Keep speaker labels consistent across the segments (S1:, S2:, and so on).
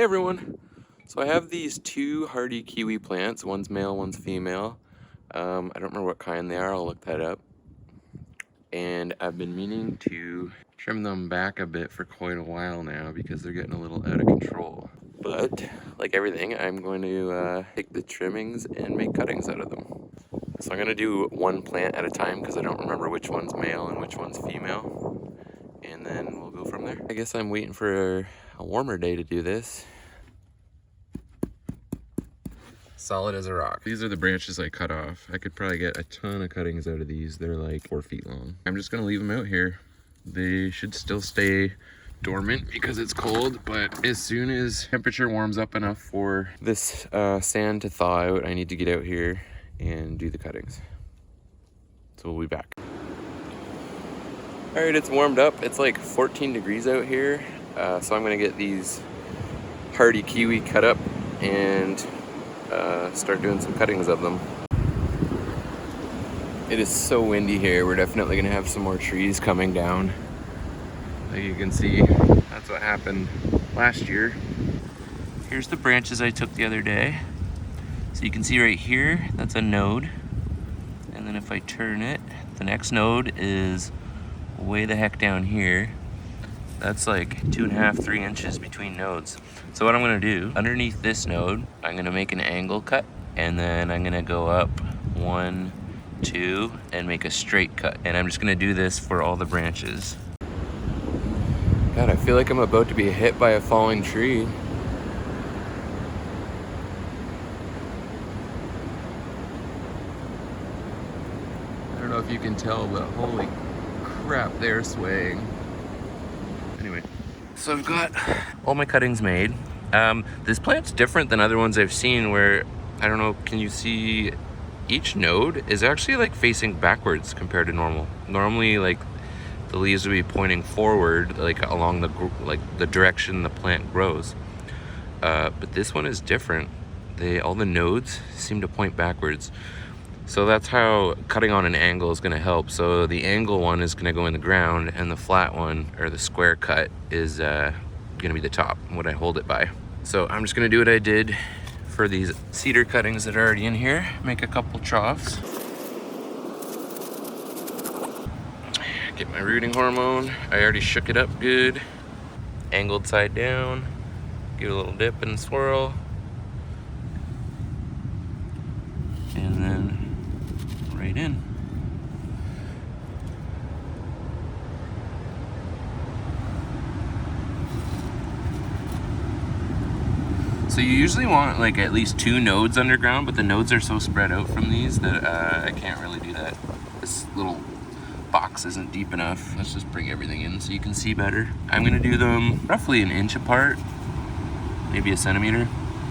S1: everyone. So I have these two hardy kiwi plants. One's male, one's female. I don't remember what kind they are. I'll look that up. And I've been meaning to trim them back a bit for quite a while now because they're getting a little out of control. But like everything, I'm going to take the trimmings and make cuttings out of them. So I'm going to do one plant at a time because I don't remember which one's male and which one's female. And then we'll go from there. I guess I'm waiting for a warmer day to do this. Solid as a rock. These are the branches I cut off. I could probably get a ton of cuttings out of these. They're like 4 feet long. I'm just gonna leave them out here. They should still stay dormant because it's cold, but as soon as temperature warms up enough for this sand to thaw out, I need to get out here and do the cuttings. So we'll be back. All right, it's warmed up. It's like 14 degrees out here. So I'm gonna get these hardy kiwi cut up and start doing some cuttings of them. It is so windy here. We're definitely gonna have some more trees coming down. Like you can see, that's what happened last year. Here's the branches I took the other day. So you can see right here, that's a node. And then if I turn it, the next node is way the heck down here. That's like 2.5, 3 inches between nodes. So what I'm gonna do, underneath this node, I'm gonna make an angle cut, and then I'm gonna go up 1, 2, and make a straight cut. And I'm just gonna do this for all the branches. God, I feel like I'm about to be hit by a falling tree. I don't know if you can tell, but holy crap, they're swaying. Anyway, so I've got all my cuttings made. This plant's different than other ones I've seen where, I don't know, can you see each node is actually like facing backwards compared to normal. Normally like the leaves would be pointing forward, like along the direction the plant grows. But this one is different. All the nodes seem to point backwards. So that's how cutting on an angle is gonna help. So the angle one is gonna go in the ground and the flat one, or the square cut, is gonna be the top, what I hold it by. So I'm just gonna do what I did for these cedar cuttings that are already in here. Make a couple troughs. Get my rooting hormone. I already shook it up good. Angled side down. Give it a little dip and swirl. And then right in. So you usually want like at least 2 nodes underground, but the nodes are so spread out from these that I can't really do that. This little box isn't deep enough. Let's just bring everything in so you can see better. I'm gonna do them roughly 1 inch apart, maybe 1 centimeter.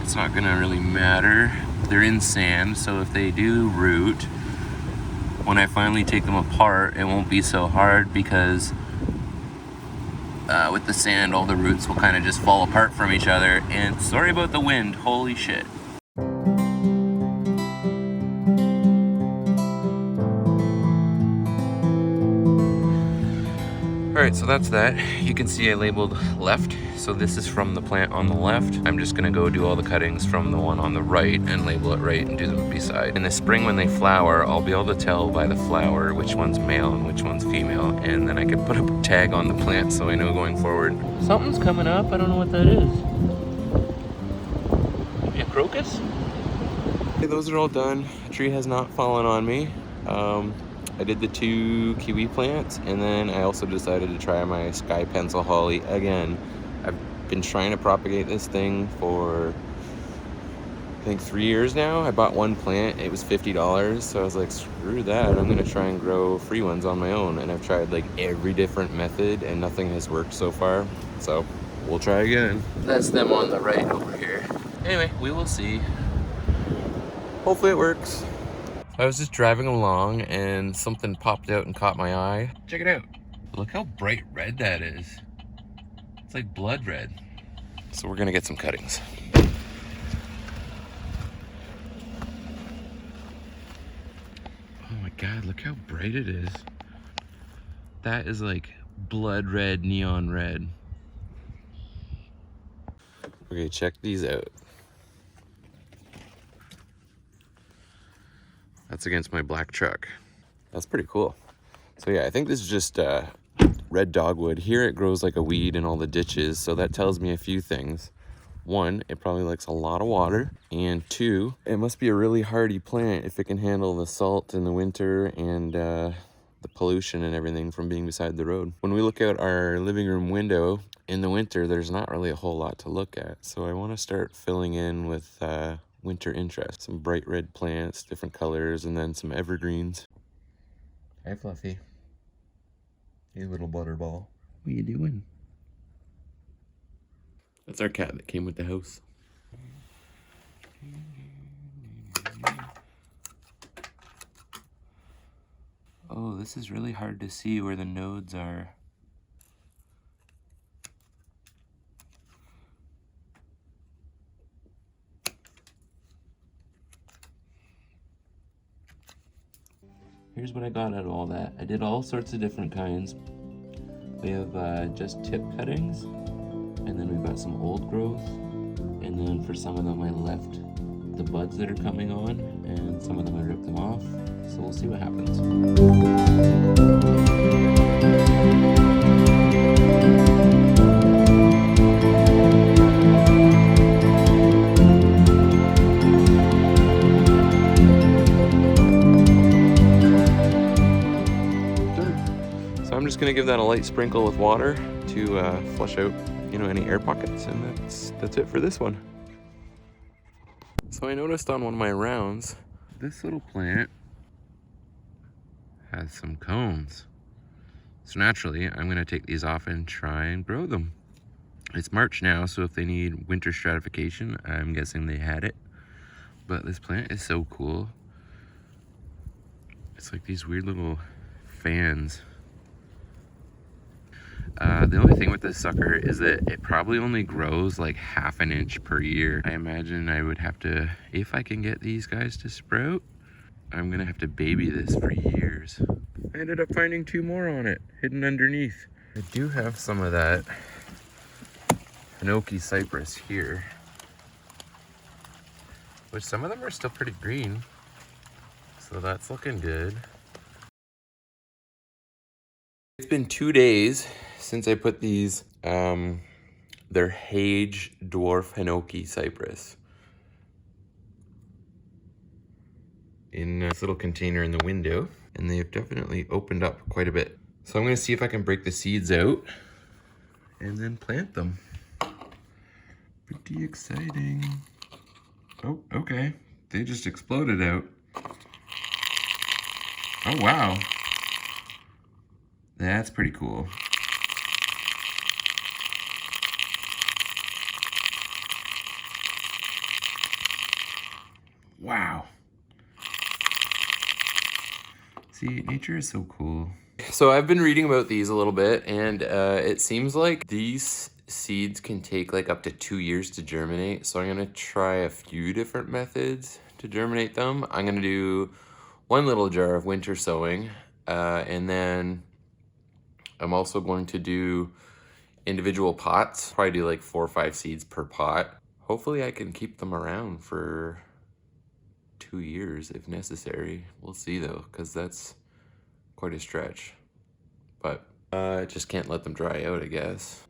S1: It's not gonna really matter. They're in sand, so if they do root, when I finally take them apart, it won't be so hard because with the sand, all the roots will kind of just fall apart from each other. And sorry about the wind, holy shit. All right, so that's that. You can see I labeled left. So this is from the plant on the left. I'm just gonna go do all the cuttings from the one on the right and label it right and do them beside. In the spring when they flower, I'll be able to tell by the flower which one's male and which one's female. And then I can put up a tag on the plant so I know going forward. Something's coming up, I don't know what that is. Maybe a crocus? Okay, those are all done. The tree has not fallen on me. I did the 2 kiwi plants, and then I also decided to try my sky pencil holly again. I've been trying to propagate this thing for, I think 3 years now. I bought one plant, it was $50, so I was like, screw that, I'm gonna try and grow free ones on my own. And I've tried like every different method and nothing has worked so far, so we'll try again. That's them on the right over here. Anyway, we will see. Hopefully it works. I was just driving along and something popped out and caught my eye. Check it out. Look how bright red that is. It's like blood red. So we're gonna get some cuttings. Oh my God, look how bright it is. That is like blood red, neon red. Okay, check these out. That's against my black truck. That's pretty cool. So yeah, I think this is just red dogwood. Here it grows like a weed in all the ditches, so that tells me a few things. One, it probably likes a lot of water, and two, it must be a really hardy plant if it can handle the salt in the winter and the pollution and everything from being beside the road. When we look out our living room window in the winter, there's not really a whole lot to look at, so I want to start filling in with winter interest. Some bright red plants, different colors, and then some evergreens. Hi, Fluffy. Hey, little butterball. What are you doing? That's our cat that came with the house. Oh, this is really hard to see where the nodes are. Here's what I got out of all that. I did all sorts of different kinds. We have just tip cuttings, and then we've got some old growth, and then for some of them I left the buds that are coming on, and some of them I ripped them off. So we'll see what happens. I'm just gonna give that a light sprinkle with water to flush out, you know, any air pockets, and that's it for this one. So I noticed on one of my rounds, this little plant has some cones. So naturally, I'm gonna take these off and try and grow them. It's March now, so if they need winter stratification, I'm guessing they had it. But this plant is so cool. It's like these weird little fans. The only thing with this sucker is that it probably only grows like ½ an inch per year. I imagine I would have to, if I can get these guys to sprout, I'm gonna have to baby this for years. I ended up finding 2 more on it, hidden underneath. I do have some of that Hinoki Cypress here, which some of them are still pretty green, so that's looking good. It's been 2 days since I put these, they're Hage Dwarf Hinoki Cypress in this little container in the window, and they've definitely opened up quite a bit. So I'm gonna see if I can break the seeds out and then plant them. Pretty exciting. Oh, okay. They just exploded out. Oh, wow. That's pretty cool. Wow. See, nature is so cool. So I've been reading about these a little bit, and it seems like these seeds can take like up to 2 years to germinate. So I'm gonna try a few different methods to germinate them. I'm gonna do 1 little jar of winter sowing, and then I'm also going to do individual pots, probably do like 4 or 5 seeds per pot. Hopefully I can keep them around for 2 years if necessary. We'll see though, because that's quite a stretch. But I just can't let them dry out, I guess.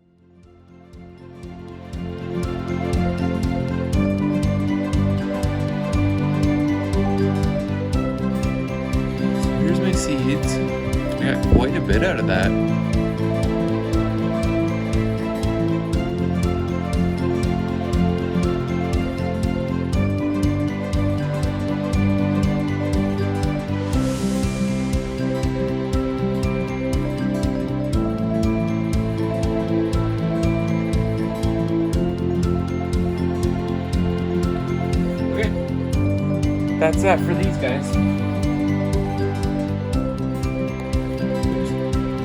S1: So here's my seeds. I got quite a bit out of that. That's that for these guys.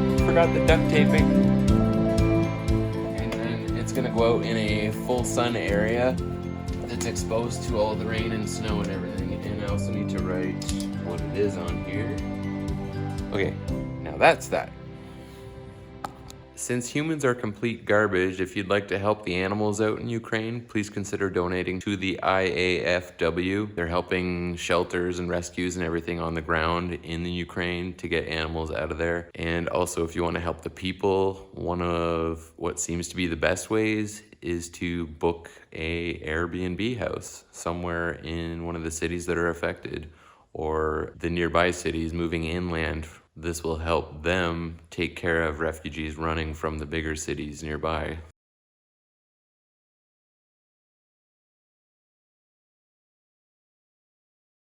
S1: Oops. Forgot the duct taping. And then it's gonna go out in a full sun area that's exposed to all the rain and snow and everything. And I also need to write what it is on here. Okay, now that's that. Since humans are complete garbage, if you'd like to help the animals out in Ukraine, please consider donating to the IAFW. They're helping shelters and rescues and everything on the ground in the Ukraine to get animals out of there. And also, if you want to help the people, one of what seems to be the best ways is to book a AirBNB house somewhere in one of the cities that are affected, or the nearby cities moving inland. This will help them take care of refugees running from the bigger cities nearby.